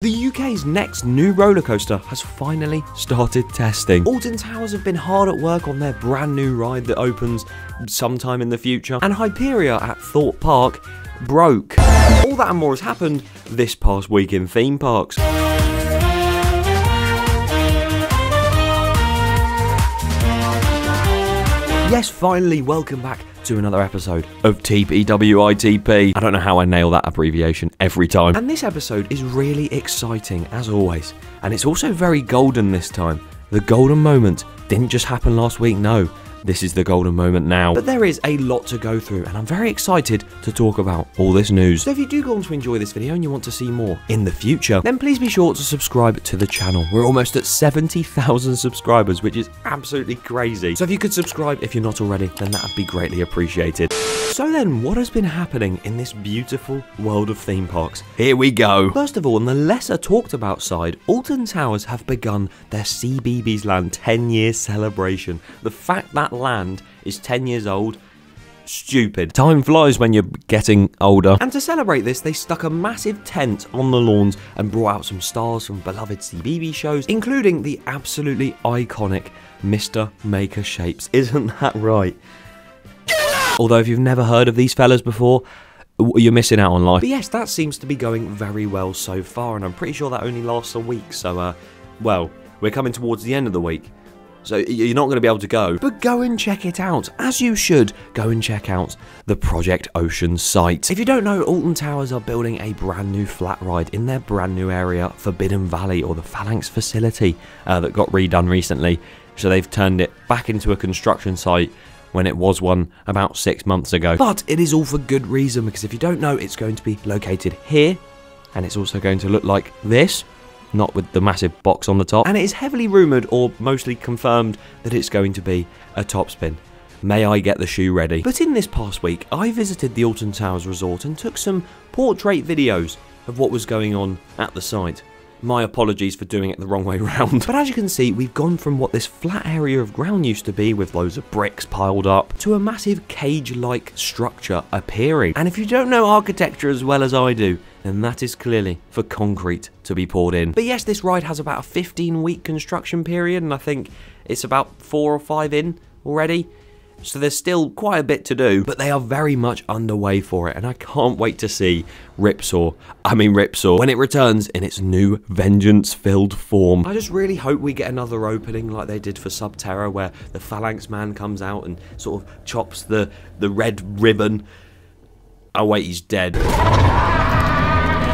The UK's next new roller coaster has finally started testing. Alton Towers have been hard at work on their brand new ride that opens sometime in the future, and Hyperia at Thorpe Park broke. All that and more has happened this past week in theme parks. Yes, finally, welcome back to another episode of TPWITP. I don't know how I nail that abbreviation every time. And this episode is really exciting, as always. And it's also very golden this time. The golden moment didn't just happen last week, no. This is the golden moment now. But there is a lot to go through, and I'm very excited to talk about all this news. So if you do go on to enjoy this video and you want to see more in the future, then please be sure to subscribe to the channel. We're almost at 70,000 subscribers, which is absolutely crazy. So if you could subscribe if you're not already, then that would be greatly appreciated. So then, what has been happening in this beautiful world of theme parks? Here we go. First of all, on the lesser talked about side, Alton Towers have begun their Cbeebies land 10-year celebration. The fact that land is 10 years old, stupid. Time flies when you're getting older. And to celebrate this, they stuck a massive tent on the lawns and brought out some stars from beloved Cbeebies shows, including the absolutely iconic Mr. Maker Shapes. Isn't that right? Although if you've never heard of these fellas before, you're missing out on life. But yes, that seems to be going very well so far, and I'm pretty sure that only lasts a week, so, well, we're coming towards the end of the week, so you're not going to be able to go. But go and check it out, as you should. Go and check out the Project Ocean site. If you don't know, Alton Towers are building a brand new flat ride in their brand new area, Forbidden Valley, or the Phalanx facility, that got redone recently, so they've turned it back into a construction site when it was one about 6 months ago. But it is all for good reason, because if you don't know, it's going to be located here, and it's also going to look like this, not with the massive box on the top. And it is heavily rumoured, or mostly confirmed, that it's going to be a top spin. May I get the shoe ready? But in this past week, I visited the Alton Towers resort and took some portrait videos of what was going on at the site. My apologies for doing it the wrong way round. But as you can see, we've gone from what this flat area of ground used to be, with loads of bricks piled up, to a massive cage-like structure appearing. And if you don't know architecture as well as I do, then that is clearly for concrete to be poured in. But yes, this ride has about a 15-week construction period, and I think it's about 4 or 5 in already. So there's still quite a bit to do, but they are very much underway for it, and I can't wait to see Ripsaw when it returns in its new vengeance-filled form. I just really hope we get another opening like they did for Subterra, where the Phalanx man comes out and sort of chops the red ribbon. Oh wait, he's dead.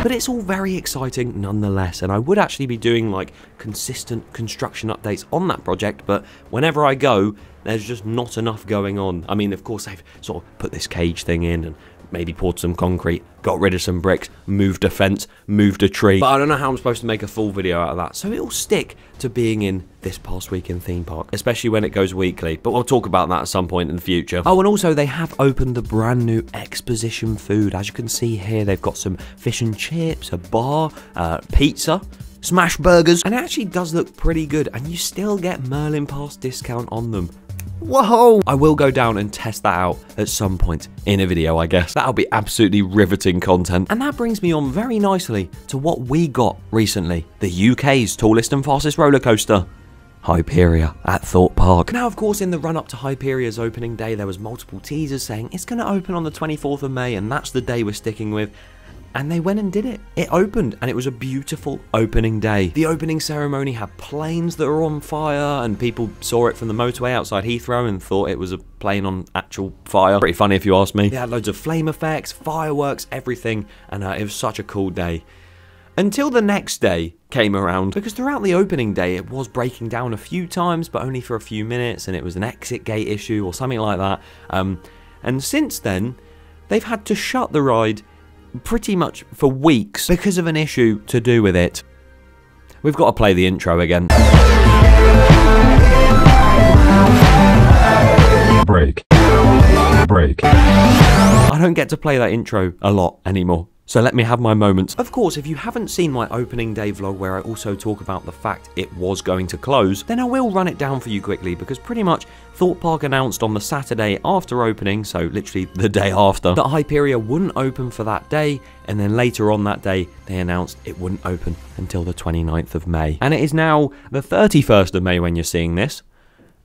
But it's all very exciting nonetheless, and I would actually be doing like consistent construction updates on that project, but whenever I go, there's just not enough going on. I mean, of course, they've sort of put this cage thing in and maybe poured some concrete, got rid of some bricks, moved a fence, moved a tree. But I don't know how I'm supposed to make a full video out of that, so it'll stick to being in this past week in theme park, especially when it goes weekly. But we'll talk about that at some point in the future. Oh, and also they have opened the brand new exposition food. As you can see here, they've got some fish and chips, a bar, pizza, smash burgers, and it actually does look pretty good, and you still get Merlin Pass discount on them. Whoa! I will go down and test that out at some point in a video, I guess. That'll be absolutely riveting content. And that brings me on very nicely to what we got recently. The UK's tallest and fastest roller coaster, Hyperia at Thorpe Park. Now, of course, in the run-up to Hyperia's opening day, there was multiple teasers saying it's going to open on the 24th of May, and that's the day we're sticking with. And they went and did it. It opened, and it was a beautiful opening day. The opening ceremony had planes that were on fire, and people saw it from the motorway outside Heathrow and thought it was a plane on actual fire. Pretty funny if you ask me. They had loads of flame effects, fireworks, everything, and it was such a cool day. Until the next day came around, because throughout the opening day it was breaking down a few times, but only for a few minutes, and it was an exit gate issue or something like that. And since then, they've had to shut the ride pretty much for weeks because of an issue to do with it. We've got to play the intro again. Break. I don't get to play that intro a lot anymore. So let me have my moment. Of course, if you haven't seen my opening day vlog where I also talk about the fact it was going to close, then I will run it down for you quickly, because pretty much Thorpe Park announced on the Saturday after opening, so literally the day after, that Hyperia wouldn't open for that day, and then later on that day they announced it wouldn't open until the 29th of May. And it is now the 31st of May when you're seeing this,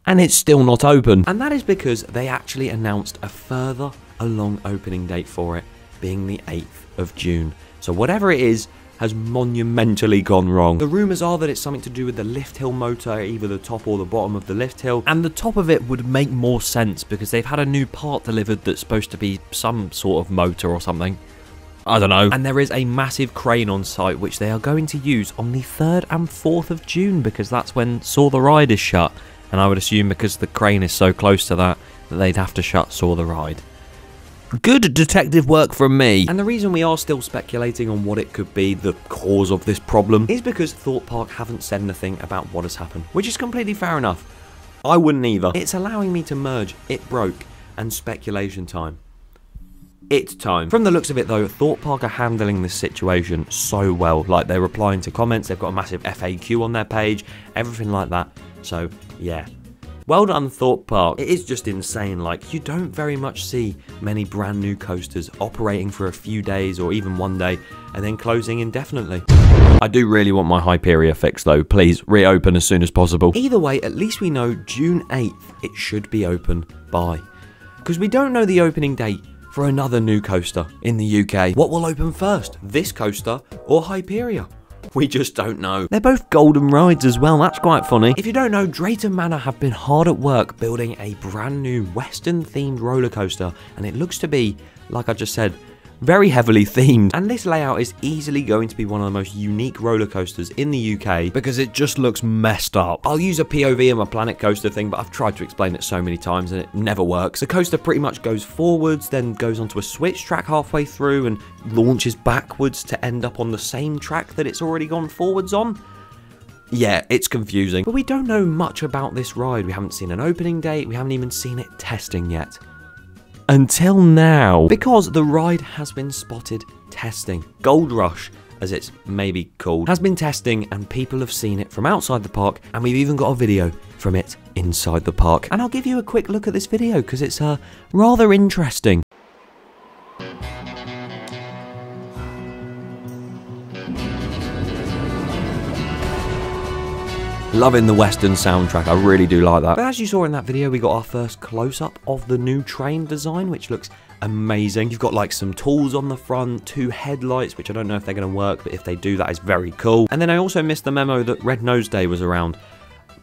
and it's still not open. And that is because they actually announced a long opening date for it, being the 8th of June. So whatever it is has monumentally gone wrong. The rumours are that it's something to do with the lift hill motor, either the top or the bottom of the lift hill, and the top of it would make more sense because they've had a new part delivered that's supposed to be some sort of motor or something. I don't know. And there is a massive crane on site which they are going to use on the 3rd and 4th of June, because that's when Saw the Ride is shut, and I would assume because the crane is so close to that they'd have to shut Saw the Ride. Good detective work from me. And the reason we are still speculating on what it could be the cause of this problem is because Thorpe Park haven't said anything about what has happened, which is completely fair enough. I wouldn't either. It's allowing me to merge It Broke and speculation time. It's time. From the looks of it though, Thorpe Park are handling this situation so well. Like, they're replying to comments, they've got a massive FAQ on their page, everything like that. So yeah. Well done, Thorpe Park. It is just insane, like, you don't very much see many brand new coasters operating for a few days or even one day and then closing indefinitely. I do really want my Hyperia fixed though, please reopen as soon as possible. Either way, at least we know June 8th it should be open by. Because we don't know the opening date for another new coaster in the UK. What will open first, this coaster or Hyperia? We just don't know. They're both golden rides as well, that's quite funny. If you don't know, Drayton Manor have been hard at work building a brand new Western themed roller coaster, and it looks to be, like I just said, very heavily themed. And this layout is easily going to be one of the most unique roller coasters in the UK because it just looks messed up. I'll use a POV in my Planet Coaster thing, but I've tried to explain it so many times and it never works. The coaster pretty much goes forwards, then goes onto a switch track halfway through and launches backwards to end up on the same track that it's already gone forwards on. Yeah, it's confusing. But we don't know much about this ride. We haven't seen an opening date, we haven't even seen it testing yet. Until now, because the ride has been spotted testing. Gold Rush, as it's maybe called, has been testing and people have seen it from outside the park, and we've even got a video from it inside the park. And I'll give you a quick look at this video because it's rather interesting. Loving the Western soundtrack, I really do like that. But as you saw in that video, we got our first close-up of the new train design, which looks amazing. You've got like some tools on the front, 2 headlights, which I don't know if they're going to work, but if they do, that is very cool. And then I also missed the memo that Red Nose Day was around.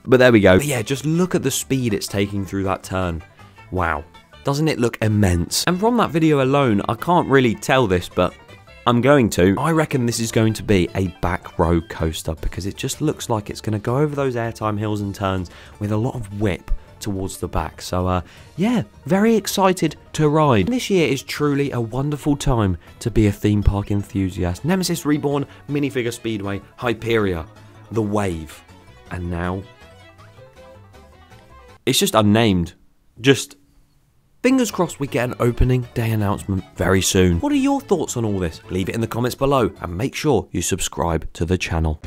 But there we go. But yeah, just look at the speed it's taking through that turn. Wow. Doesn't it look immense? And from that video alone, I can't really tell this, but I'm going to. I reckon this is going to be a back row coaster because it just looks like it's going to go over those airtime hills and turns with a lot of whip towards the back. So yeah, very excited to ride. This year is truly a wonderful time to be a theme park enthusiast. Nemesis Reborn, Minifigure Speedway, Hyperia, The Wave, and now it's just unnamed. Just fingers crossed we get an opening day announcement very soon. What are your thoughts on all this? Leave it in the comments below and make sure you subscribe to the channel.